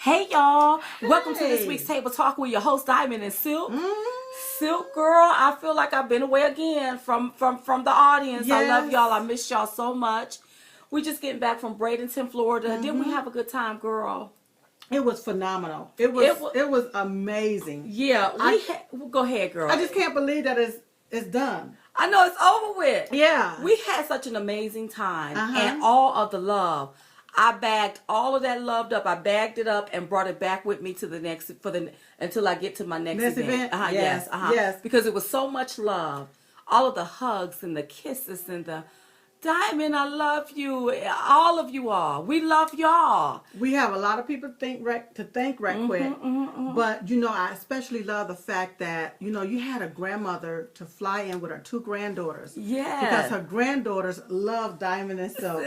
Hey y'all, welcome to this Hey. week's Table Talk with your host Diamond and Silk. Mm, Silk girl, I feel like I've been away again from the audience. I love Yes. y'all. I miss y'all so much. We just getting back from Bradenton, Florida. Didn't we Mhm. have a good time, girl? It was phenomenal. It was It wa- it was amazing. Yeah, I- go ahead, girl. I just can't believe that it's done. I know it's over with. Yeah. We had such an amazing time Uh-huh. and all of the love. I bagged all of that loved up. I bagged it up and brought it back with me to the next until I get to my next Next event? Yes, Yes, yes. because it was so much love. All of the hugs and the kisses and the Diamond, I love you. All of you all. We love y'all. We have a lot of people to thank right quick. But I especially love the fact that you had a grandmother to fly in with her two granddaughters. Yeah. Because her granddaughters love Diamond and Silk.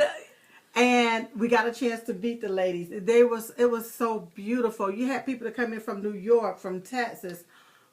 And we got a chance to meet the ladies. It was so beautiful. You had people that come in from New York, from Texas,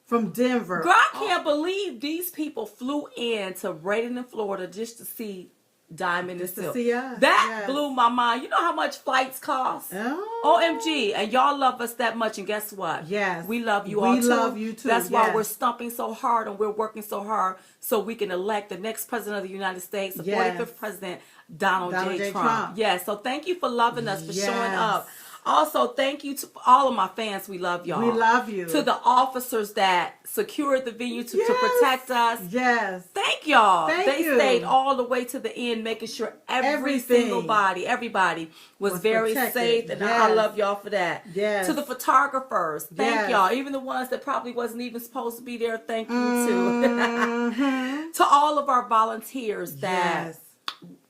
from Denver. Girl, I can't believe these people flew in to Bradenton, Florida just to see Diamond and Just to Silk. see us, That yes. blew my mind. You know how much flights cost? Oh. OMG. And y'all love us that much. And guess what? Yes. We love you We all too. love you too, That's why yes. we're stumping so hard and we're working so hard so we can elect the next president of the United States, the Yes. 45th president, Donald Donald J. J. Trump. Trump. Yes. So thank you for loving us, for showing Yes. up. Also, thank you to all of my fans. We love y'all. We love you. To the officers that secured the venue to Yes. protect us. Yes. Thank y'all. Thank They you. stayed all the way to the end, making sure Everything everybody was was very protected. safe, and I Yes. love y'all for that. Yes. To the photographers, thank Yes. y'all. Even the ones that probably wasn't even supposed to be there, thank you too. Mhm. To all of our volunteers that Yes.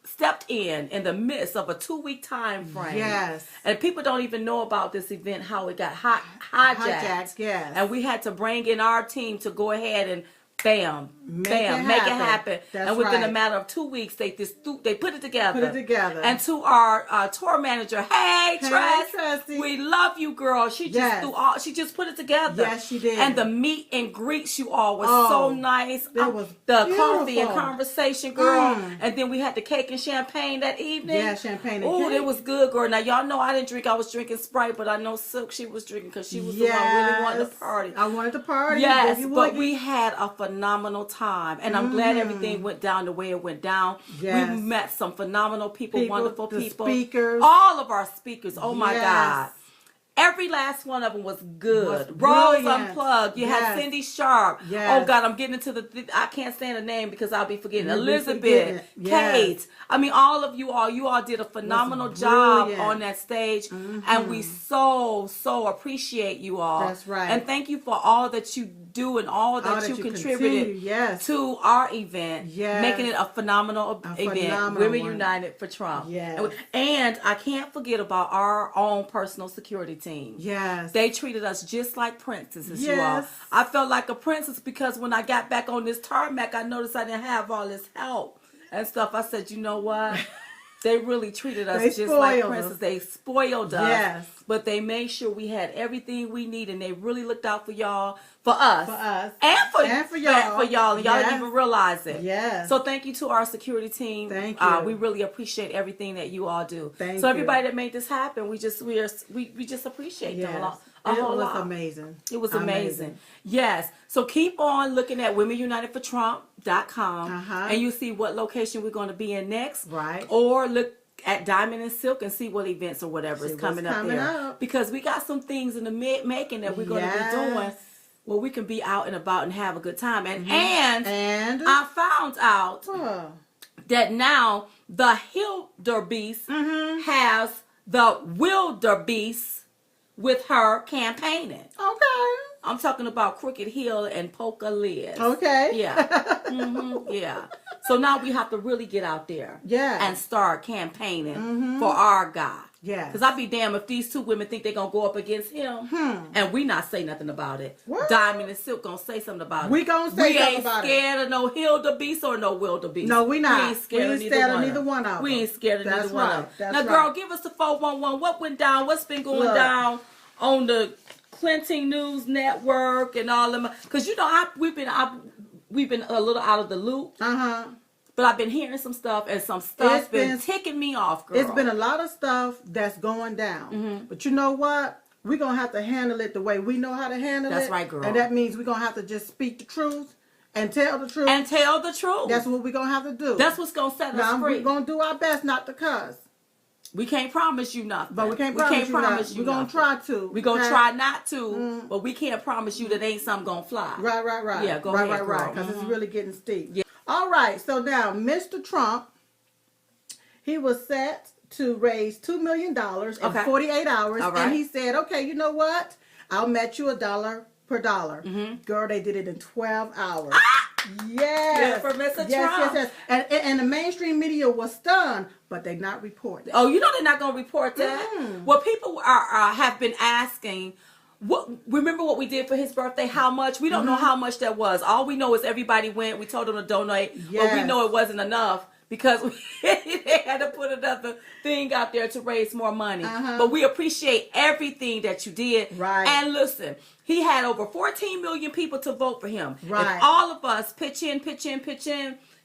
stepped in the midst of a 2-week time frame. Yes. And people don't even know about this event, how it got hijacked. Hijacked, yes. And we had to bring in our team to go ahead and bam, Make make it it happen. happen. That's And within a right. matter of 2 weeks, they put it together. Put it together. And to our tour manager, hey, Hey, Tress, Tressie. we love you, girl. She just Yes. she just put it together. Yes, she did. And the meet and greets you all was Oh, so nice. that was the coffee and beautiful. conversation, girl. Mm. And then we had the cake and champagne that evening. Yeah, champagne and Oh, cake. it was good, girl. Now y'all know I didn't drink. I was drinking Sprite, but I know Silk, she was drinking because she was the one really wanting to party. I wanted to party. Yes, Boogie but woogie. we had a phenomenal time, and I'm glad everything went down the way it went down. Yes. We met some phenomenal people, wonderful the people. speakers. All of our speakers. Oh my Yes. God. Every last one of them was good. Was Rose brilliant. Unplugged. You had Yes. Cindy Sharp. Yes. Oh God, I'm getting into I can't stand the name because I'll be forgetting. You'll be Elizabeth, forgetting it. Yes. Kate. I mean, all of you all did a phenomenal job brilliant. on that stage. And we so appreciate you all. That's right. And thank you for all that you do and all that you contributed continue, yes. to our event, Yes. making it a phenomenal event. phenomenal Women one. United for Trump. Yes. And I can't forget about our own personal security team. Yes. They treated us just like princesses, you all. Yes. I felt like a princess because when I got back on this tarmac, I noticed I didn't have all this help and stuff. I said, you know what? They really treated us They just like spoiled princesses. us. They spoiled us. Yes. But they made sure we had everything we need, and they really looked out for y'all, for us. For us. And for y'all. For y'all. And y'all Yes. didn't even realize it. Yes. So thank you to our security team. Thank you. We really appreciate everything that you all do. Thank so you. everybody that made this happen, we just appreciate them a Yes. lot. It whole was lot. amazing. It was amazing. Yes. So keep on looking at womenunitedfortrump.com and you see what location we're going to be in next. Right. Or look at Diamond and Silk and see what events or whatever See is coming what's up coming there. up. Because we got some things in the making that we're going to be doing Yes. where we can be out and about and have a good time. And And I found out Huh. that now the Hilderbeast has the Wildebeest with her campaigning. Okay. I'm talking about Crooked Hill and Polka Liz. Okay. Yeah. Yeah. So now we have to really get out there. Yeah. And start campaigning for our guy. Yes. Because I'd be damned if these two women think they're going to go up against him and we not say nothing about it. What? Diamond and Silk going to say something about it. We gonna say something about it. We ain't scared of no Hildebeest or no Wildebeest. No, we not. We ain't scared, We of, ain't neither scared of one neither one of them. We ain't scared of That's neither one right. of them. That's Now, right. girl, give us the 411. What went down? What's been going Look. down on the Clinton News Network and all them? Because, you know, we've been a little out of the loop. Uh-huh. But I've been hearing some stuff, and some stuff's It's been been- ticking me off, girl. It's been a lot of stuff that's going down. But you know what? we're going to have to handle it the way we know how to handle it. That's right, girl. And that means we're going to have to just speak the truth and tell the truth. And tell the truth. That's what we're going to have to do. That's what's going to set us now, free. We're going to do our best not to cuss. We can't promise you nothing. But we can't promise you We're going to try to. We're going to try not to, but we can't promise you that ain't something going to fly. Right. Yeah, go ahead, girl. Because it's really getting steep. Yeah. All right. So now, Mr. Trump, he was set to raise $2 million in 48 hours. All right. And he said, okay, you know what? I'll match you $1 per dollar. Girl, they did it in 12 hours. Yes. Good for Mr. Trump. Yes. And the mainstream media was stunned, but they not reporting. Oh, you know they're not going to report that. Well, people have been asking, remember what we did for his birthday? How much? We don't know how much that was. All we know is everybody went. We told them to donate, but we know it wasn't enough because they had to put another thing out there to raise more money. But we appreciate everything that you did. Right. And listen, he had over 14 million people to vote for him. Right. If all of us pitch in,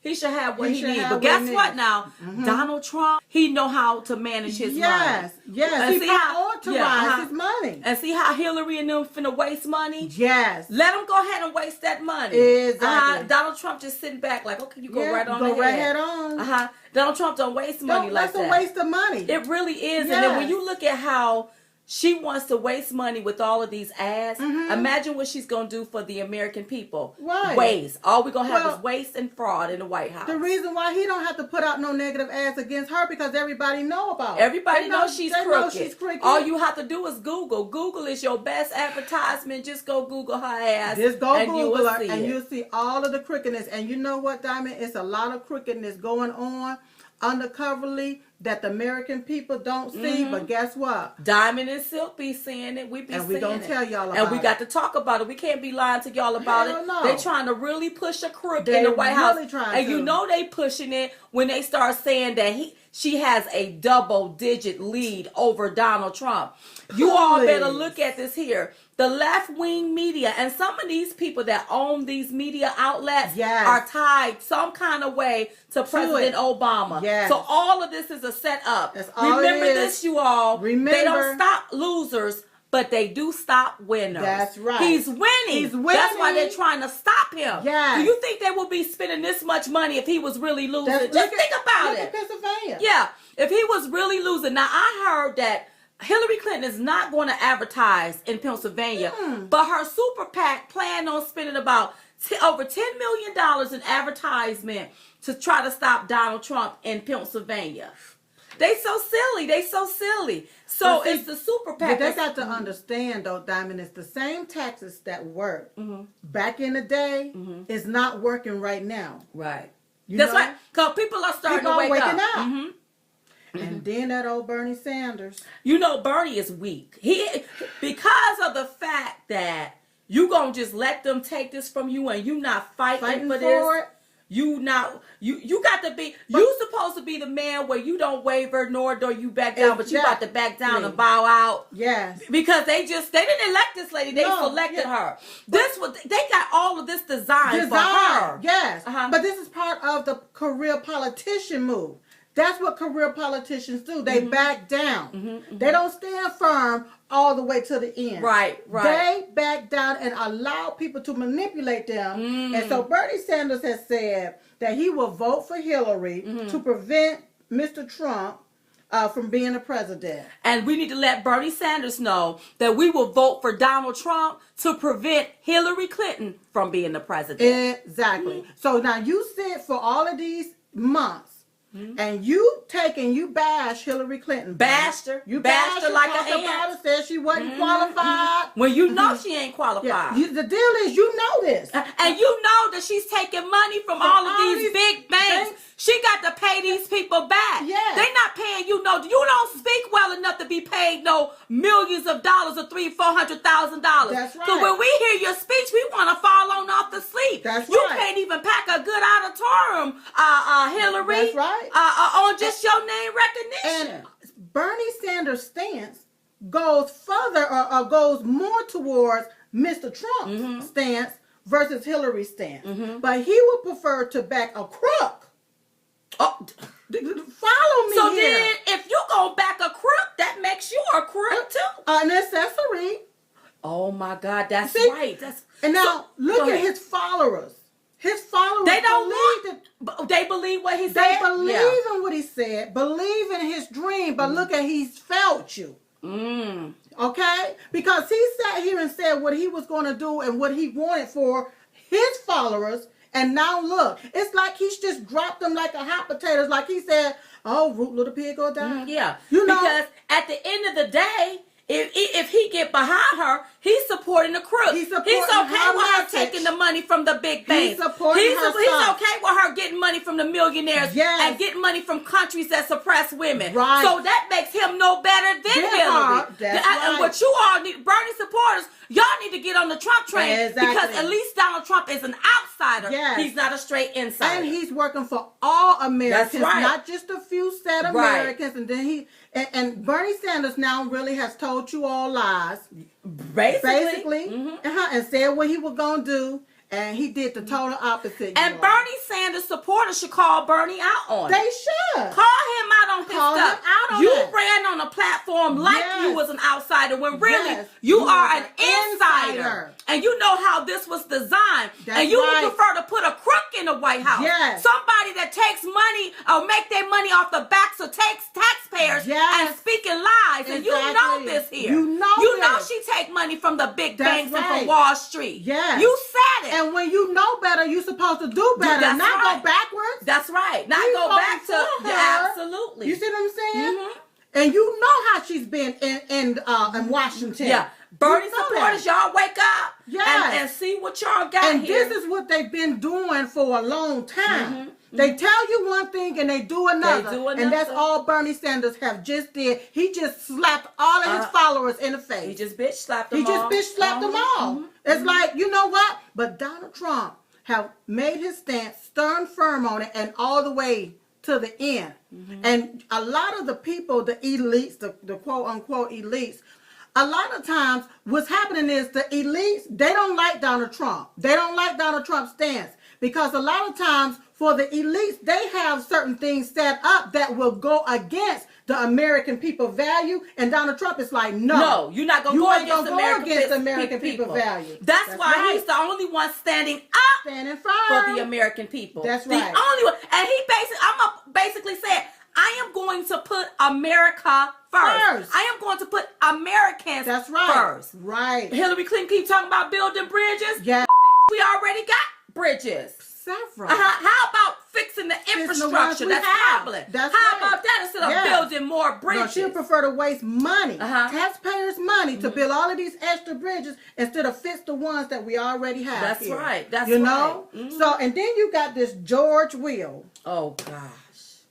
he should have what he needs. But guess what now? Donald Trump, he know how to manage his money. Yes. And He prioritized his money. And see how Hillary and them finna waste money? Yes. Let them go ahead and waste that money. Exactly. Donald Trump just sitting back like, okay, you go right on ahead. Go right head on. Donald Trump don't waste money like that. That's a waste of money. It really is. And then when you look at how she wants to waste money with all of these ads. Imagine what she's going to do for the American people. Right. Waste. All we're going to have is waste and fraud in the White House. The reason why he don't have to put out no negative ads against her because everybody know about it. Everybody knows she's crooked. All you have to do is Google. Google is your best advertisement. Just go Google her ass. Just go Google her and you'll see all of the crookedness. And you know what, Diamond? It's a lot of crookedness going on undercoverly that the American people don't see, but guess what? Diamond and Silk be seeing it. We be seeing it. And we gonna tell y'all about it. And we got to talk about it. We can't be lying to y'all about it. No. They trying to really push a crook in the White House. And you know they pushing it when they start saying that she has a double-digit lead over Donald Trump. You all better look at this here. The left-wing media and some of these people that own these media outlets are tied some kind of way to President Obama. So all of this is a setup. Remember this, you all. They don't stop losers, but they do stop winners. That's right. He's winning. That's why they're trying to stop him. Do you think they would be spending this much money if he was really losing? Just think about it. Look at Pennsylvania. Yeah. If he was really losing. Now, I heard that Hillary Clinton is not going to advertise in Pennsylvania, but her super PAC planned on spending about over $10 million in advertisement to try to stop Donald Trump in Pennsylvania. They so silly. So it's the super PAC. But they got to understand, though, Diamond, it's the same taxes that worked back in the day is not working right now. Right. That's right. Because people are starting to wake up. And then that old Bernie Sanders. You know, Bernie is weak. Because of the fact that you gonna just let them take this from you and you not fighting for this. You got to be. You supposed to be the man where you don't waver nor do you back down, but you got to back down and bow out. Yes. Because they didn't elect this lady. They selected her. They got all of this designed for her. Yes. But this is part of the career politician move. That's what career politicians do. They back down. They don't stand firm all the way to the end. Right. They back down and allow people to manipulate them. And so Bernie Sanders has said that he will vote for Hillary to prevent Mr. Trump from being a president. And we need to let Bernie Sanders know that we will vote for Donald Trump to prevent Hillary Clinton from being the president. Exactly. So now you sit for all of these months. And you bash Hillary Clinton. Bashed her. You bashed her like a ant. Said she wasn't qualified. When you know she ain't qualified. The deal is you know this. And you know that she's taking money from all of these big banks. She got to pay these people back. Yeah. They not paying you no. You don't speak well enough to be paid no millions of dollars or $300,000-$400,000. That's right. So when we hear your speech, we want to fall on off to sleep. That's you right. can't even pack a good auditorium, Hillary. That's right. On just your name recognition. And Bernie Sanders' stance goes further or goes more towards Mr. Trump's stance versus Hillary's stance. But he would prefer to back a crook. Oh, follow me so here. then if you go back a crook, that makes you a crook too. An accessory. Oh my God, that's See? right. That's And now look go at ahead. his followers. His followers They don't believe want. They believe what he They said. believe Yeah. in what he said, believe in his dream, but look at he's felt you. Okay? Because he sat here and said what he was going to do and what he wanted for his followers. And now look, it's like he's just dropped them like a hot potatoes. Like he said, oh, root little pig or die. Yeah. You know? Because at the end of the day, if he get behind her, he's supporting the crook. He's supporting okay her with her message. taking the money from the big banks. He's supporting her He's son. okay with her getting money from the millionaires Yes. and getting money from countries that suppress women. Right. So that makes him no better than Than Hillary. her. That's And right. what you all need, Bernie supporters, y'all need to get on the Trump train Exactly. because at least Donald Trump is an outsider. Yes. He's not a straight insider. And he's working for all Americans, That's right. not just a few set of Right. Americans. And then and Bernie Sanders now really has told you all lies. Basically. And said what he was going to do. And he did the total opposite. And you all. Bernie Sanders supporters should call Bernie out on it. They should. Call him out on his Call him stuff. out on you it. ran on a platform like Yes. you was an outsider when really Yes. you You are was an an insider. insider. And you know how this was designed. That's and you right. would prefer to put a crook in the White House. Yes. Somebody that takes money or make their money off the backs of taxpayers Yes. and speaking lies. And you know Exactly. this here. You know this. she take money from the big That's banks and right. from Wall Street. Yes. You said it. And when you know better, you're supposed to do better, That's not right. go backwards. That's right. Not He's go back to voting for her. yeah, absolutely. You see what I'm saying? Mhm. And you know how she's been in Washington. Yeah. Bernie You know supporters, that. y'all wake up Yes. and see what y'all got And here. this is what they've been doing for a long time. They tell you one thing and they do another. And that's all Bernie Sanders have just did. He just slapped all of his followers in the face. he just bitch slapped them He just all. bitch slapped them all. It's like, you know what? But Donald Trump have made his stance stern firm on it and all the way to the end. And a lot of the people, the elites, the quote unquote elites, a lot of times what's happening is the elites, they don't like Donald Trump. They don't like Donald Trump's stance. Because a lot of times for the elites, they have certain things set up that will go against the American people value. And Donald Trump is like, No, you're not going to You go ain't against gonna go against American people value. That's why right. he's the only one standing up Standing for firm. the American people. That's The right. only one. And he basically said, I am going to put America first. I am going to put Americans That's right. first. Right. Hillary Clinton keep talking about building bridges. Yeah. We already got bridges. Several. How about fixing the the ones infrastructure we that's have. crumbling? That's How right. about that instead of Yes. building more No, bridges? she'll prefer to waste money, taxpayers' money, to build all of these extra bridges instead of fix the ones that we already have. That's here. right. That's you know. right. Mhm. So, and then you got this George Will. Oh gosh.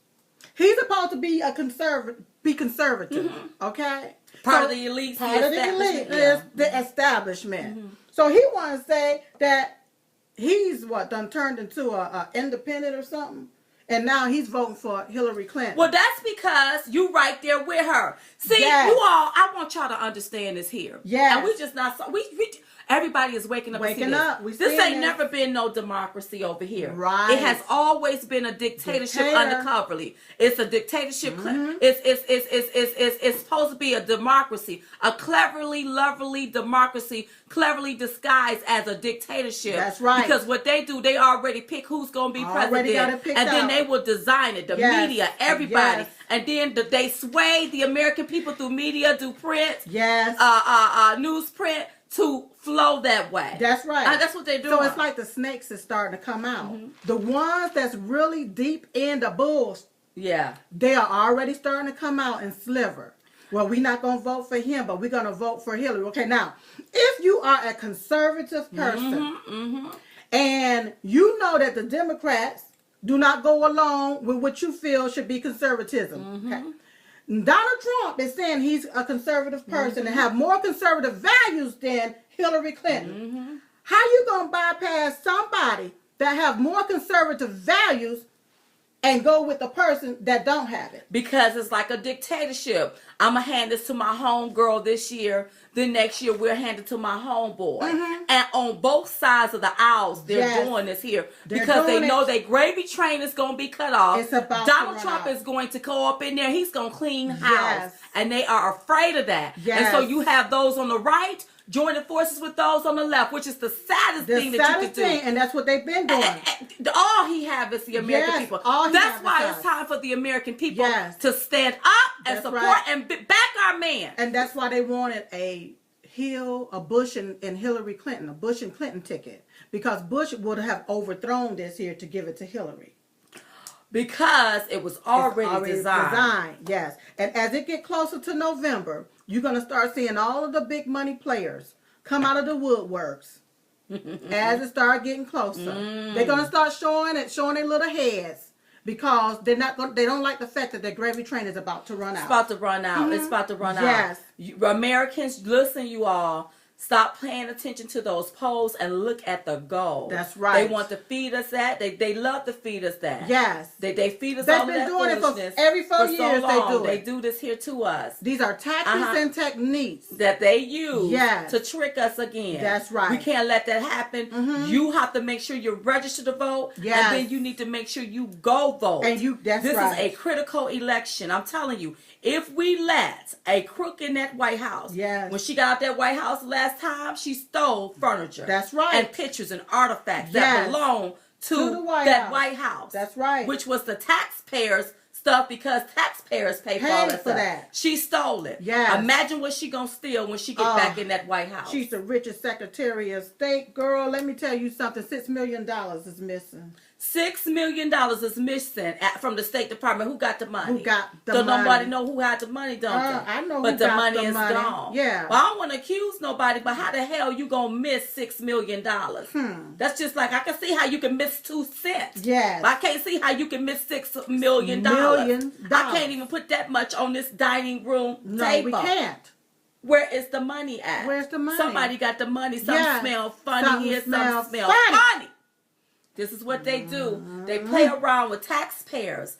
He's supposed to be a conservative. Okay. Part So, of the elite. Part of the elite Yeah. is the establishment. So he wants to say that he's done turned into a independent or something, and now he's voting for Hillary Clinton. Well, that's because you right there with her. See, Yes. you all, I want y'all to understand this here. Yes. And we just not, everybody is waking up. Waking to see this. up. We This seeing ain't this. never been no democracy over here. Right. It has always been a dictatorship Dictator. undercoverly. It's a dictatorship. It's supposed to be a democracy, a cleverly, lovely democracy, cleverly disguised as a dictatorship. That's right. Because what they do, they already pick who's going to be Already got it president, picked and then out. they will design it. The Yes. media, everybody, Yes. and then they sway the American people through media, through print, Yes. newsprint to flow that way. That's right. That's what they do. So it's like the snakes is starting to come out. The ones that's really deep in the bulls, yeah. they are already starting to come out and sliver. Well, we're not going to vote for him, but we're going to vote for Hillary. Okay, now, if you are a conservative person and you know that the Democrats do not go along with what you feel should be conservatism, okay? Donald Trump is saying he's a conservative person and have more conservative values than Hillary Clinton. How you going to bypass somebody that have more conservative values and go with the person that don't have it. Because it's like a dictatorship. I'm going to hand this to my homegirl this year. Then next year, we'll hand it to my homeboy. And on both sides of the aisles, they're doing this here. Because they know their gravy train is going to be cut off. It's about Donald Trump is going to go up in there. He's going to clean house. And they are afraid of that. And so you have those on the right joining forces with those on the left, which is the saddest thing that you could do. And that's what they've been doing. All he have is the American people. That's why it's time for the American people to stand up and support and back our man. And that's why they wanted a Bush and Hillary Clinton, a Bush and Clinton ticket, because Bush would have overthrown this here to give it to Hillary. Because it was already designed. Yes. And as it get closer to November, you're going to start seeing all of the big money players come out of the woodworks as it start getting closer. They're going to start showing their little heads because they don't like the fact that their gravy train is about to run out. It's about to run out. It's about to run out. Americans, listen, you all. Stop paying attention to those polls and look at the goal. That's right. They want to feed us that. They love to feed us that. Yes. They feed us They've all been that doing it for every 4 years. So long. They do this here to us. These are tactics and techniques that they use to trick us again. That's right. We can't let that happen. You have to make sure you're registered to vote. Yes. And then you need to make sure you go vote. And this is a critical election. I'm telling you. If we let a crook in that White House, when she got out that White House last time, she stole furniture. That's right. And pictures and artifacts that belong to the White House. That's right. Which was the taxpayers' stuff because taxpayers pay for all that stuff. She stole it. Yes. Imagine what she gonna steal when she get back in that White House. She's the richest Secretary of State. Girl, let me tell you something. $6 million is missing. $6 million is missing from the State Department. Who got the money? Who got the money? Don't nobody know who had the money, don't they? I know but who the got money the is money. gone. Yeah. Well, I don't want to accuse nobody, but how the hell you gonna miss $6 million? That's just like, I can see how you can miss 2 cents. Yes. But I can't see how you can miss $6 million. I can't even put that much on this dining room table. No, we can't. Where is the money at? Where's the money? Somebody got the money. Something smell funny here. Something smell funny. This is what they do. They play around with taxpayers'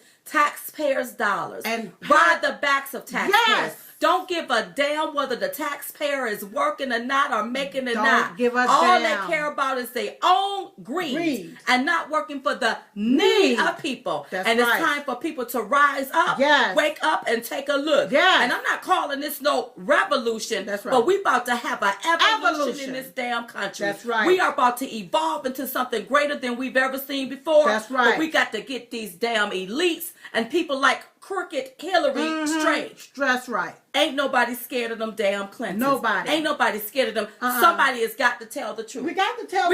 dollars, and ride the backs of taxpayers. Yes. Don't give a damn whether the taxpayer is working or not or making it not. Give a All damn. they care about is their own greed and not working for the need of people. That's and right. it's time for people to rise up, wake up, and take a look. Yes. And I'm not calling this no revolution. That's right. But we about to have an evolution in this damn country. That's right. We are about to evolve into something greater than we've ever seen before. That's right. But we got to get these damn elites and people like crooked Hillary straight. That's right. Ain't nobody scared of them damn Clintons. Nobody. Ain't nobody scared of them. Somebody has got to tell the truth. We got to tell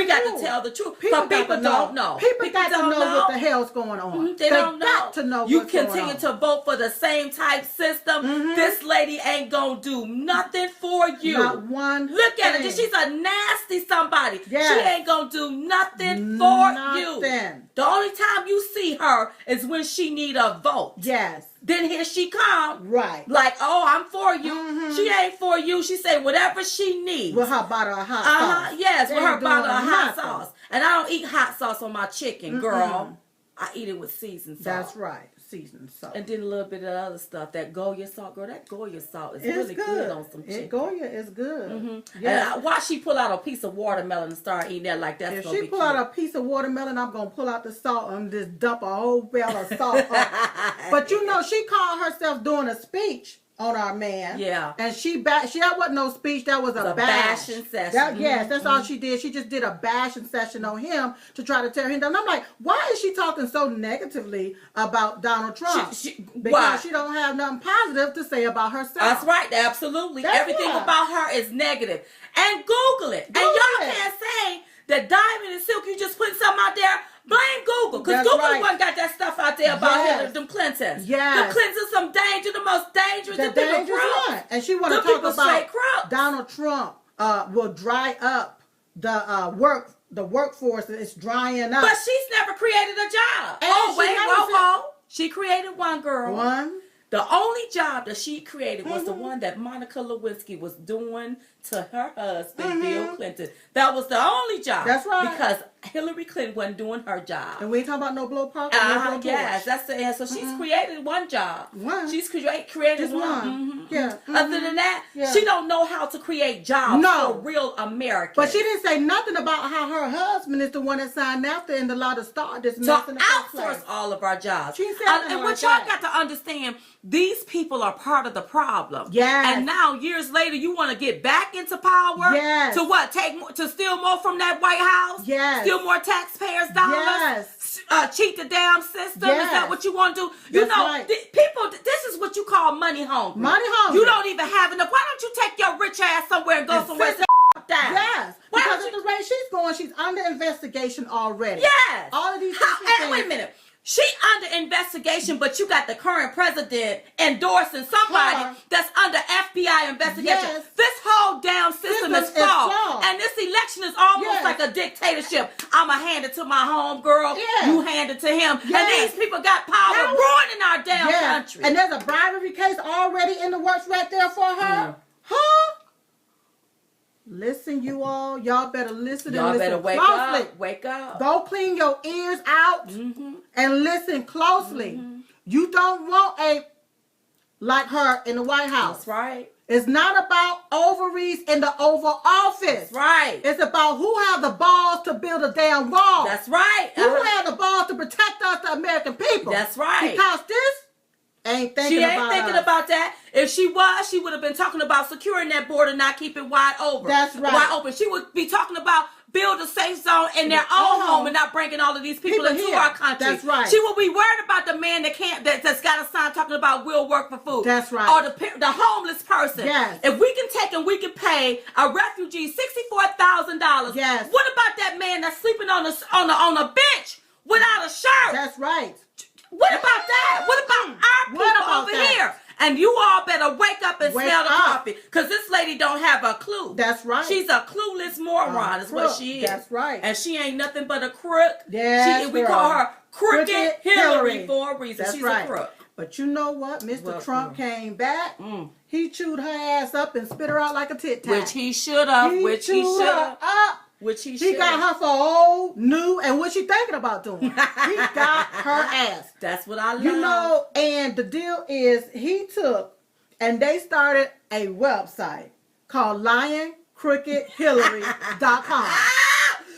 the truth. People don't know. People got to know what the hell's going on. They don't know. Got to know you what's going on. continue to vote for the same type system. This lady ain't gonna do nothing for you. Not one Look at her. She's a nasty somebody. Yes. She ain't gonna do nothing for you. The only time you see her is when she need a vote. Yes. Then here she come. Right. Like, oh, I'm for you. She ain't for you. She say whatever she needs. With her bottle of hot sauce. Yes, with her bottle of hot sauce. And I don't eat hot sauce on my chicken, girl. I eat it with seasoned salt. That's right. Seasoned salt. And then a little bit of other stuff. That Goya salt, girl. That Goya salt is really good on some chicken. Goya is good. Yeah. And watch she pull out a piece of watermelon and start eating that like that's gonna be If she pull out a piece of watermelon, I'm going to pull out the salt and just dump a whole barrel of salt up. But you know, she called herself doing a speech on our man. Yeah. And that wasn't no speech, that was a bashing session. Yes, that's all she did. She just did a bashing session on him to try to tear him down. I'm like, why is she talking so negatively about Donald Trump? Because she don't have nothing positive to say about herself. That's right, absolutely. Everything about her is negative. And Google it. And y'all can't say that Diamond and Silk, you just put something out there. Blame Google, because Google one got that stuff out there about them Clintons. Yes. The Clintons, some danger, the most dangerous. The dangerous one. And she want to talk about Donald Trump will dry up the workforce. It's drying up. But she's never created a job. And whoa. She created one, girl. One. The only job that she created was the one that Monica Lewinsky was doing to her husband, Bill Clinton. That was the only job. That's right. Because Hillary Clinton wasn't doing her job. And we ain't talking about no blow pop. No Yes, that's it. So she's created one job. One. She's created Just one. Yeah. Other than that, she don't know how to create jobs for real Americans. But she didn't say nothing about how her husband is the one that signed after and allowed to start this mess in the first place. Outsource all of our jobs. She said And what y'all got to understand, these people are part of the problem. Yes. And now years later, you want to get back into power. Yes. To what? To steal more from that White House. Yes. Steal more taxpayers' dollars. Yes. Cheat the damn system. Yes. Is that what you want to do? You That's know, right. people. This is what you call money hungry. Money hungry. You don't even have enough. Why don't you take your rich ass somewhere and go somewhere and sit down? Yes. Why Because don't at the rate she's going, she's under investigation already. Yes. All of these And wait a minute. She under investigation, but you got the current president endorsing somebody that's under FBI investigation. Yes. This whole damn system is flawed. And this election is almost like a dictatorship. I'ma hand it to my homegirl. Yeah. You hand it to him. Yes. And these people got power ruining our damn country. And there's a bribery case already in the works right there for her. Huh? Listen, you all. Y'all better listen Y'all and better listen wake closely. up. Wake up. Go clean your ears out and listen closely. You don't want a like her in the White House. That's right. It's not about ovaries in the Oval Office. That's right. It's about who have the balls to build a damn wall. That's right. Who have the balls to protect us, the American people. That's right. Because this ain't thinking about She ain't thinking us. about that. If she was, she would have been talking about securing that border, not keep it wide open. That's right. Wide open. She would be talking about build a safe zone in their own home and not bringing all of these people into here. our country. That's right. She will be worried about the man that's got a sign talking about will work for food. That's right. Or the homeless person. Yes. If we can take and we can pay a refugee $64,000. Yes. What about that man that's sleeping on a bench without a shirt? That's right. What about that? What about our people over here? And you all better wake up and smell the coffee. Because this lady don't have a clue. That's right. She's a clueless moron is what she is. That's right. And she ain't nothing but a crook. Yes, We call her Crooked Hillary for a reason. That's She's right. a crook. But you know what? Mr. Trump came back. He chewed her ass up and spit her out like a Tic Tac. Which he should have. He got her for old, new, and what she thinking about doing. He got her ass. That's what I love. You know, and the deal is he took and they started a website called LionCrookedHillary.com.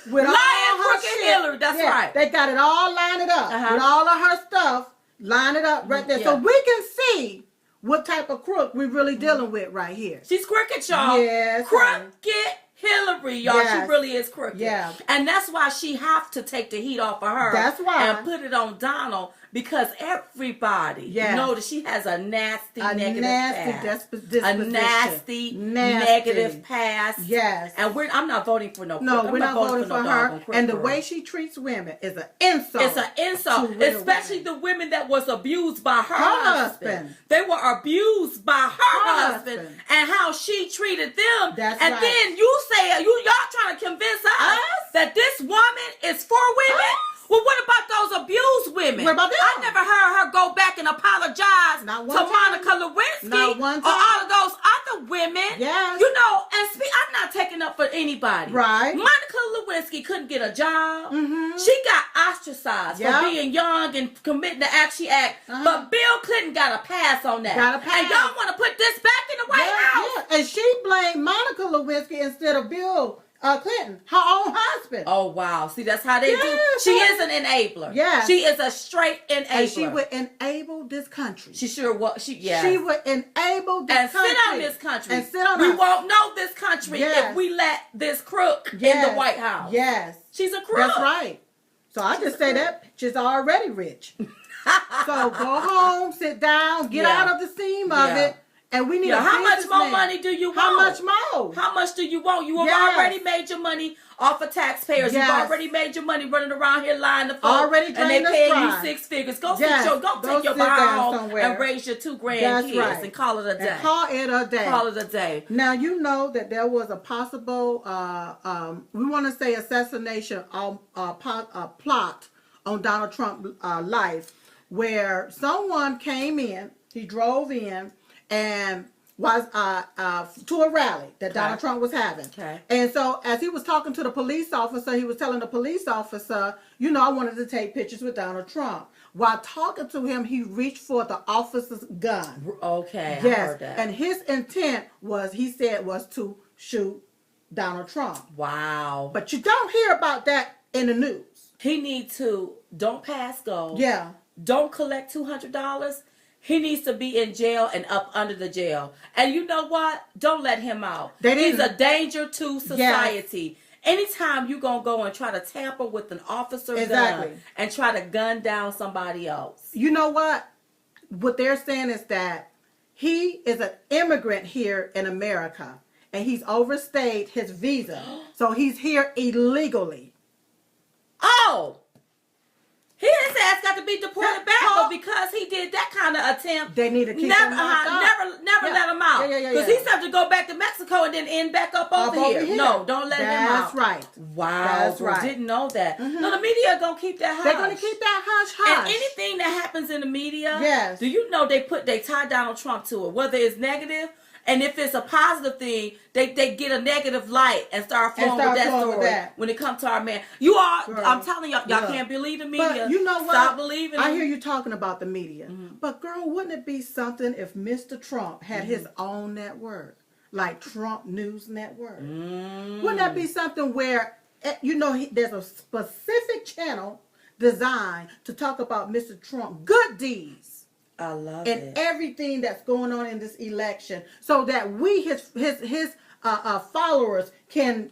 With Lion Crooked Hillary, that's right. They got it all lined up with all of her stuff. Line it up right there. So we can see what type of crook we really dealing with right here. She's crooked, y'all. Yes. Crooked Hillary, y'all. Yes. She really is crooked. Yeah. And that's why she have to take the heat off of her. That's why. And put it on Donald, because everybody know that she has a nasty negative past. A nasty negative past. Yes. And I'm not voting for no crook. No, we're not voting for her. And the way she treats women is an insult. It's an insult. Especially the women that was abused by her husband. They were abused by her husband. And how she treated them. That's and right. then you say, y'all trying to convince us that this woman is for women? Well, what about those abused women? What about them? I never heard her go back and apologize to Monica Lewinsky or all of those other women. Yes. You know, and I'm not taking up for anybody. Right. Monica Lewinsky couldn't get a job. She got ostracized for being young and committing the act she act. But Bill Clinton got a pass on that. Got a pass. And y'all want to put this back in the White House? Yeah. And she blamed Monica Lewinsky instead of Bill Clinton, her own husband. Oh, wow. See, that's how they do. She is an enabler. Yeah. She is a straight enabler. And she would enable this country. She sure was. She would enable this country. And sit on this country. And sit on We us. won't know this country if we let this crook in the White House. Yes. She's a crook. That's right. So I just say that she's already rich. So go home, sit down, get out of the steam of it. And we need how much more money do you want? How much more? How much do you want? You have already made your money off of taxpayers. You've already made your money running around here lying to folks. Already and they drained us paying dry. you 6 figures. Go take your behind home and raise your 2 grandkids and call it a day. And call it a day. Call it a day. Now you know that there was a possible, we want to say assassination plot on Donald Trump's life, where someone came in He drove in and was to a rally that Donald Trump was having. Okay. And so as he was talking to the police officer, he was telling the police officer, you know, I wanted to take pictures with Donald Trump. While talking to him, he reached for the officer's gun. Okay, yes. I heard that. And his intent was, he said, was to shoot Donald Trump. Wow. But you don't hear about that in the news. He needs to, don't pass go. Yeah. Don't collect $200. He needs to be in jail and up under the jail. And you know what? Don't let him out. He's a danger to society. Yes. Anytime you're going to go and try to tamper with an officer's gun and try to gun down somebody else. You know what? What they're saying is that he is an immigrant here in America and he's overstayed his visa. So he's here illegally. Oh! His ass got to be deported back, but because he did that kind of attempt, they need to keep him locked up. Never let him out. Because he's have to go back to Mexico and then end back up over here. No, don't let him out. That's right. Wow, that's right. Didn't know that. Mm-hmm. No, the media gonna keep that hush. They're gonna keep that hush. And anything that happens in the media, do you know they tie Donald Trump to it, whether it's negative. And if it's a positive thing, they get a negative light and start flowing with that story when it comes to our man. I'm telling y'all can't believe the media. But you know what? Stop believing I hear you talking about the media. Mm-hmm. But girl, wouldn't it be something if Mr. Trump had his own network? Like Trump News Network? Wouldn't that be something where, you know, there's a specific channel designed to talk about Mr. Trump good deeds? I love it. And everything that's going on in this election, so that we, his followers, can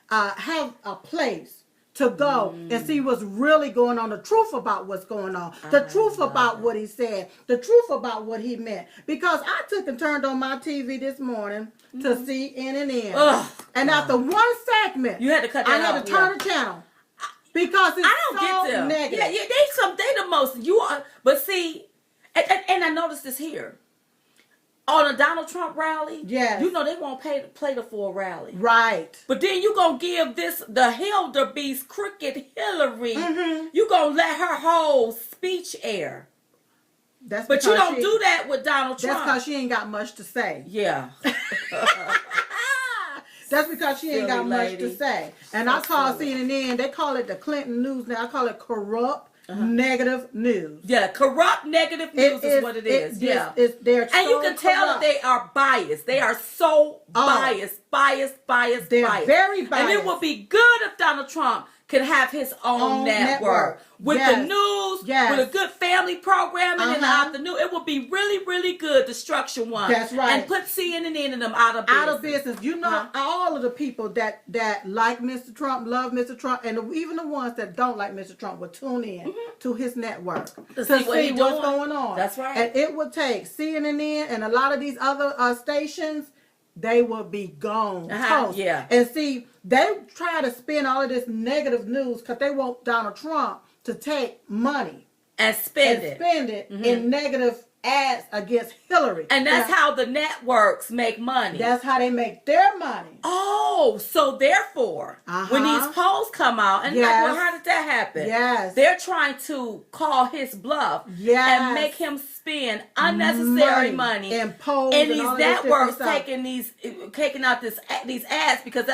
have a place to go and see what's really going on, the truth about what's going on, the truth about what he said, the truth about what he meant. Because I took and turned on my TV this morning to see CNN, and after one segment, you had to cut that I had to turn the channel. Because it's so get them. negative. Yeah, they the most. You are, but see. And I noticed this here. On a Donald Trump rally, you know they won't play the full rally. Right. But then you going to give the Hilderbeest crooked Hillary, you going to let her whole speech air. But you don't do that with Donald Trump. That's because she ain't got much to say. Yeah. That's because she ain't got much to say. And I call CNN, they call it the Clinton News now. I call it corrupt. Negative news. Yeah, corrupt negative news is what it is. And you can tell that they are biased. They are so biased. They're very biased. And it would be good if Donald Trump could have his own network. With the news, with a good family programming in the afternoon. It would be really, really good to structure one. That's right. And put CNN and them out of business. Out of business. You know, all of the people that like Mr. Trump, love Mr. Trump, and even the ones that don't like Mr. Trump will tune in to his network to see what's going on. That's right. And it would take CNN and a lot of these other stations, they will be gone. Yeah. And see, they try to spin all of this negative news because they want Donald Trump to take money and spend it in negative ads against Hillary. And that's how the networks make money. That's how they make their money. Oh, so therefore, when these polls come out, and well, how did that happen? Yes. They're trying to call his task and make him spend unnecessary money and polls and these networks taking out these ads because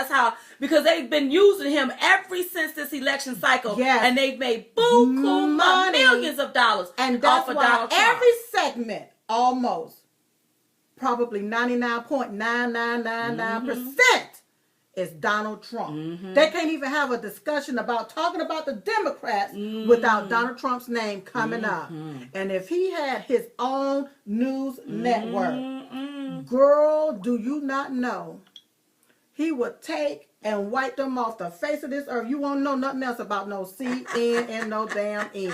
they've been using him ever since this election cycle, and they've made buku millions of dollars off of Donald Trump. Every segment, almost probably 99.9999% is Donald Trump. They can't even have a discussion about talking about the Democrats without Donald Trump's name coming up. And if he had his own news network, girl, do you not know, he would take and wipe them off the face of this earth. You won't know nothing else about no CN and no damn N.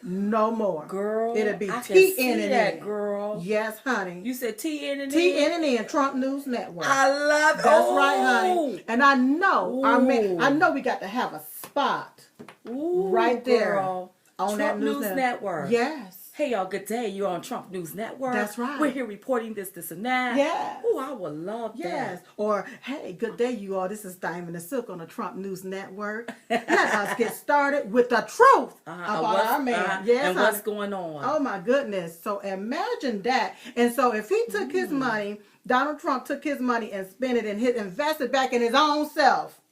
No more. Girl, it'll be TN and N. Girl. Yes, honey. You said TN and N? TN and N, Trump News Network. I love it. That's right, honey. And I know, I know we got to have a spot right there on Trump that news network. Yes. Hey, y'all, good day. You're on Trump News Network. That's right. We're here reporting this, and that. Yes. Oh, I would love Yes. that. Or, hey, good day, you all. This is Diamond and Silk on the Trump News Network. Let us get started with the truth about our man. Yes, and what's going on. Oh, my goodness. So imagine that. And so if he took his money, Donald Trump took his money and spent it and invested back in his own self.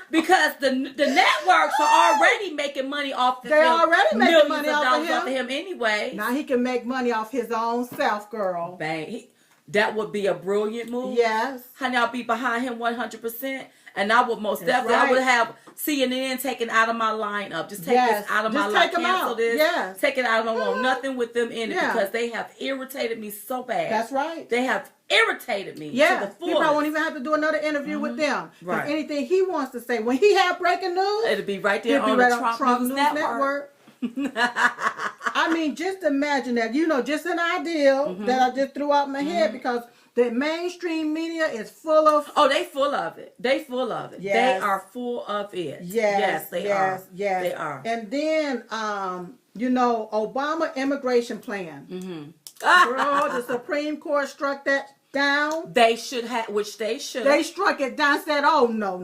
Because the networks are already making money off the They're already making money off of him anyway. Now he can make money off his own self, girl. Bang. That would be a brilliant move. Yes. Honey, I'll be behind him 100%. And I would most definitely, I would have CNN taken out of my lineup. Just take this out of my lineup. Cancel this. Yes. Take it out. I don't want nothing with them in it because they have irritated me so bad. That's right. They have irritated me to the fullest. He probably won't even have to do another interview with them. Because anything he wants to say, when he have breaking news, it'll be right there on the Trump News Network. I mean, just imagine that. Just an idea that I just threw out my head because the mainstream media is full of... Oh, they full of it. They full of it. Yes. They are full of it. Yes, they are. Yes, they are. And then, Obama immigration plan. Girl, the Supreme Court struck that down. They should have, which they should. They struck it down, said, oh, no.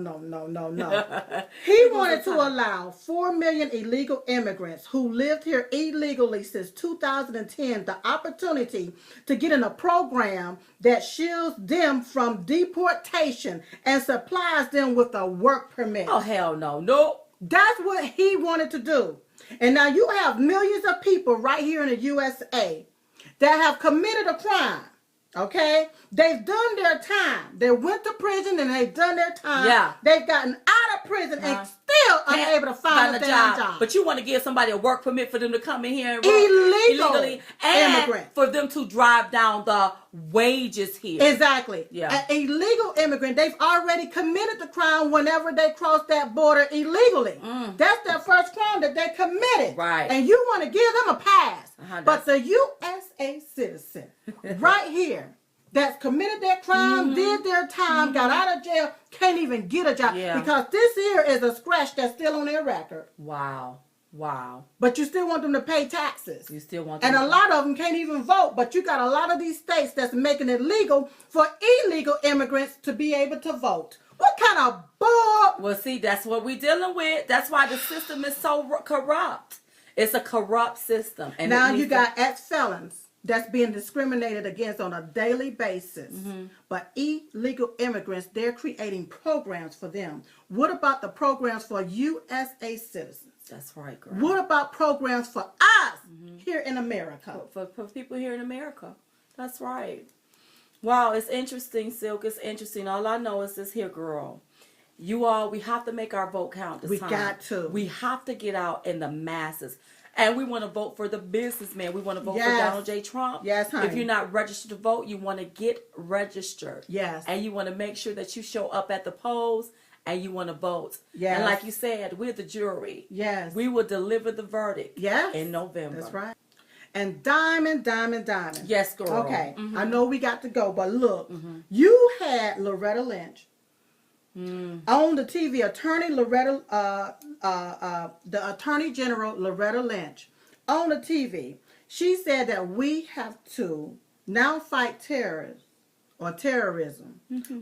He wanted to allow 4 million illegal immigrants who lived here illegally since 2010 the opportunity to get in a program that shields them from deportation and supplies them with a work permit. Oh, hell no. Nope. That's what he wanted to do. And now you have millions of people right here in the USA that have committed a crime. Okay? They've done their time. They went to prison and they've done their time. Yeah. They've gotten out of prison and still unable to find a damn job. But you want to give somebody a work permit for them to come in here and work illegally and immigrants. For them to drive down the wages here. Exactly. Yeah. An illegal immigrant, they've already committed the crime whenever they cross that border illegally. That's their first crime that they committed. Right. And you want to give them a pass. But the USA citizen right here that's committed that crime, did their time, got out of jail, can't even get a job. Yeah. Because this here is a scratch that's still on their record. Wow. But you still want them to pay taxes. You still want them and a lot of them can't even vote. But you got a lot of these states that's making it legal for illegal immigrants to be able to vote. What kind of bull? Well, see, that's what we're dealing with. That's why the system is so corrupt. It's a corrupt system. And now you got ex-felons that's being discriminated against on a daily basis. But illegal immigrants, they're creating programs for them. What about the programs for USA citizens? That's right, girl. What about programs for us here in America? For people here in America. That's right. Wow, it's interesting, Silk. It's interesting. All I know is this here, girl. You all, we have to make our vote count this time. We got to. We have to get out in the masses. And we want to vote for the businessman. We want to vote for Donald J. Trump. Yes, honey. If you're not registered to vote, you want to get registered. Yes. And you want to make sure that you show up at the polls and you want to vote. Yes. And like you said, we're the jury. Yes. We will deliver the verdict. Yes. In November. That's right. And Diamond. Yes, girl. Okay. I know we got to go, but look, you had Loretta Lynch on the TV, the Attorney General Loretta Lynch on the TV. She said that we have to now fight terrorism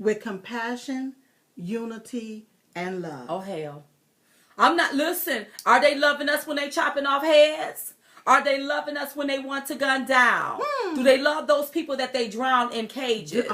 with compassion, unity, and love. Oh, hell. I'm not, listen, are they loving us when they chopping off heads? Are they loving us when they want to gun down? Do they love those people that they drown in cages?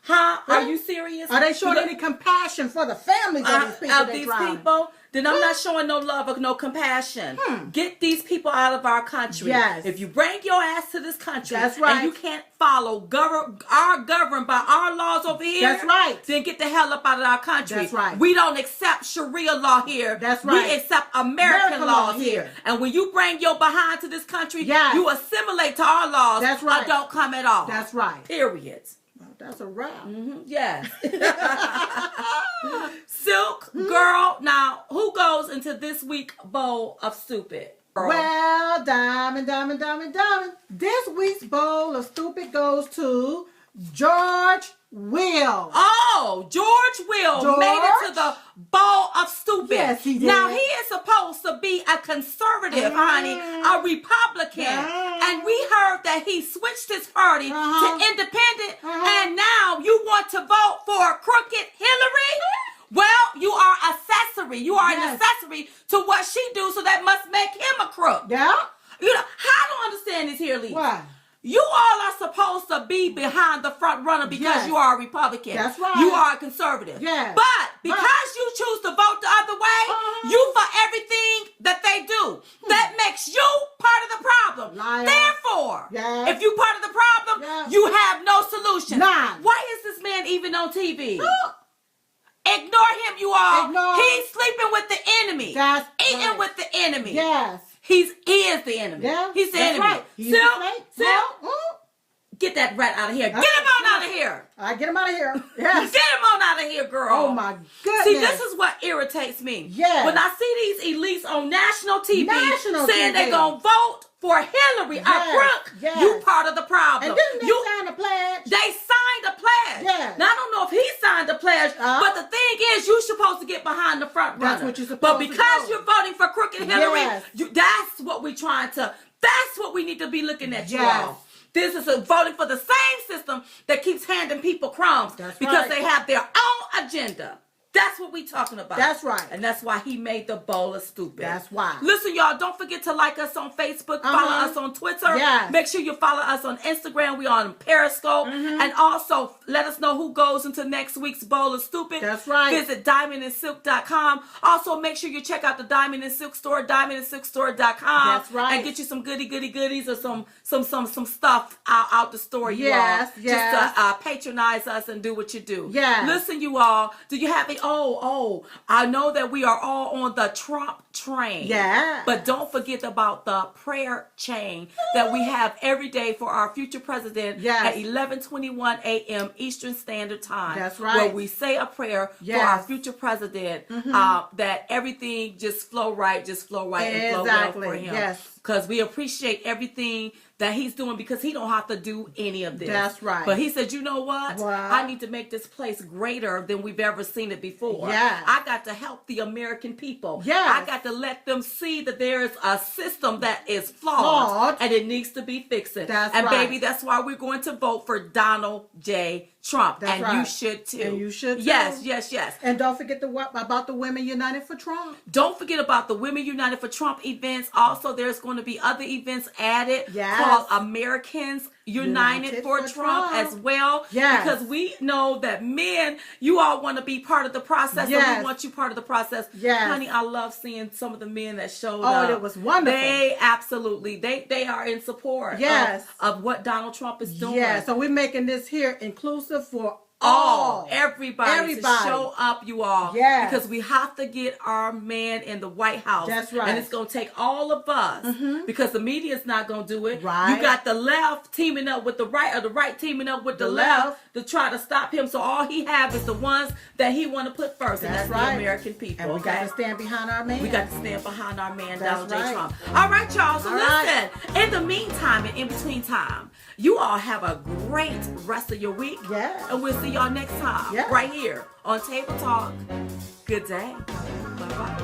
Are you serious? Are they showing any compassion for the families of these people? Then I'm not showing no love or no compassion. Get these people out of our country. Yes. If you bring your ass to this country, that's right, and you can't follow governed by our laws over here, that's right, then get the hell up out of our country. That's right. We don't accept Sharia law here. That's right. We accept American laws here. And when you bring your behind to this country, you assimilate to our laws. That's right. Or don't come at all. That's right. Period. That's a wrap. Yes. Silk, girl. Now, who goes into this week's bowl of stupid? Girl. Well, Diamond. This week's bowl of stupid goes to George Will. Oh, George Will made it to the bowl of stupid. Yes, he did. Now, he is supposed to be a conservative, honey, a Republican. And we heard that he switched his party to independent. And now you want to vote for crooked Hillary? Well, you are accessory. You are an accessory to what she do, so that must make him a crook. Yeah. You know, I don't understand this here, Lee. Why? You all are supposed to be behind the front runner because you are a Republican. That's right. You are a conservative. Yes. But because you choose to vote the other way, you for everything that they do. That makes you part of the problem. Liar. Therefore, if you part of the problem, you have no solution. None. Why is this man even on TV? Ignore him, you all. He's sleeping with the enemy. That's eating with the enemy. Yes. He is the enemy. Yeah, he's the that's enemy. right. He's Get that rat out of here. Get him on out of here. I get him out of here. Yes. Get him on out of here, girl. Oh my goodness. See, this is what irritates me. Yes. When I see these elites on national TV saying they're going to vote for Hillary, a crook, you part of the problem. And didn't they sign a pledge? They signed a pledge. Yes. Now, I don't know if he signed a pledge, but the thing is, you're supposed to get behind the front runner. That's what you're supposed But to because do. you're voting for crooked Hillary, Yes. that's what we're trying to, that's what we need to be looking at, you all. This is voting for the same system that keeps handing people crumbs because they have their own agenda. That's what we talking about. That's right. And that's why he made the bowl of stupid. That's why. Listen, y'all, don't forget to like us on Facebook, follow us on Twitter. Yes. Make sure you follow us on Instagram. We on Periscope. And also, let us know who goes into next week's bowl of stupid. That's right. Visit diamondandsilk.com. Also, make sure you check out the Diamond and Silk store, diamondandsilkstore.com. That's right. And get you some goodies or some stuff out the store, you all. Yes. Just to patronize us and do what you do. Yes. Listen, you all, do you have a I know that we are all on the Trump train. Yeah. But don't forget about the prayer chain that we have every day for our future president at 11:21 a.m. Eastern Standard Time. That's right. Where we say a prayer for our future president that everything just flow right and flow well for him. Yes. Because we appreciate everything that he's doing because he don't have to do any of this. That's right. But he said, you know what? Wow. I need to make this place greater than we've ever seen it before. Yeah. I got to help the American people. Yes. I got to let them see that there's a system that is flawed and it needs to be fixed. That's and right. baby, that's why we're going to vote for Donald J. Trump. That's and right. you should too. And you should too. Yes. And don't forget about the Women United for Trump. Don't forget about the Women United for Trump events. Also, there's going to be other events added Yes. called Americans United for Trump as well. Yes. Because we know that men, you all want to be part of the process. Yes. And we want you part of the process. Yes. Honey, I love seeing some of the men that showed Oh, up. it was wonderful. They absolutely, they are in support Yes. of what Donald Trump is doing. Yeah, so we're making this here inclusive for everybody to show up, you all. Yes. Because we have to get our man in the White House. That's right. And it's going to take all of us because the media is not going to do it. Right. You got the left teaming up with the right, or the right teaming up with the left to try to stop him. So all he have is the ones that he want to put first, and that's right. the American people. And we got to stand behind our man. We got to stand behind our man, Donald J. right. Trump. All right, y'all. So All listen, in the meantime and in between time, you all have a great rest of your week. Yes. And we'll see y'all next time Yes. right here on Table Talk. Good day. Bye-bye.